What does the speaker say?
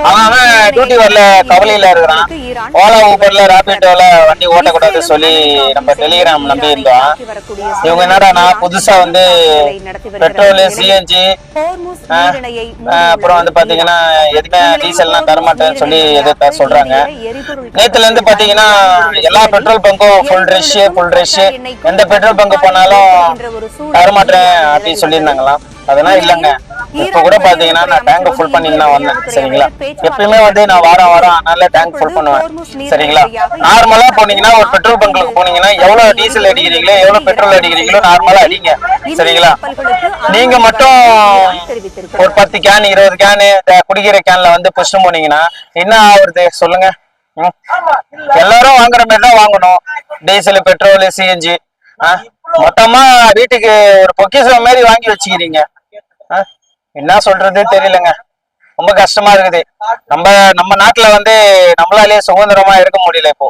அவன் டியூட்டி வரல கவலையில இருக்கிறான். ஓலா ஊபர்ல ராபிடோல வண்டி ஓட்டக்கூடாது சொல்லி நம்ம டெலிகிராம் நம்பி இருந்தோம். இவங்க என்னடா புதுசா வந்து பெட்ரோல் சிஎன்ஜி அப்புறம் வந்து பாத்தீங்கன்னா எதுவுமே டீசல்லாம் தரமாட்டேன்னு சொல்லி எதை சொல்றாங்க. நேத்துல இருந்து பாத்தீங்கன்னா எல்லா பெட்ரோல் பங்கும் ஃபுல் ரஷ். எந்த பெட்ரோல் பங்க் போனாலும் தரமாட்டேன் அப்படின்னு சொல்லியிருந்தாங்களாம். அதெல்லாம் இல்லைங்க. இப்ப கூட பாத்தீங்கன்னா நான் டேங்க் ஃபுல் பண்ணிட்டு தான் வந்தேன். சரிங்களா, எப்பயுமே வந்து நான் வாரம் அதனால டேங்க் ஃபுல் பண்ணுவேன். சரிங்களா, நார்மலா போனீங்கன்னா ஒரு பெட்ரோல் பங்க்ல போனீங்கன்னா எவ்வளவு டீசல் அடிக்கிறீங்களோ எவ்வளவு பெட்ரோல் அடிக்கிறீங்களோ நார்மலா அடிங்க. சரிங்களா, நீங்க மட்டும் ஒரு 10 கேன் 20 கேனு குடிக்கிற கேன்ல வந்து புஷ்டு போனீங்கன்னா என்ன ஆகுறது சொல்லுங்க? எல்லாரும் வாங்குற மாதிரி தான் வாங்கணும். டீசல் பெட்ரோல் சிஎன்ஜி மொத்தமா வீட்டுக்கு ஒரு பொக்கிஷம் மாதிரி வாங்கி வச்சுக்கிறீங்க. என்ன சொல்றது தெரியலங்க. ரொம்ப கஷ்டமா இருக்குது. நம்ம நாட்டுல வந்து நம்மளாலேயே சுதந்திரமா இருக்க முடியல இப்போ.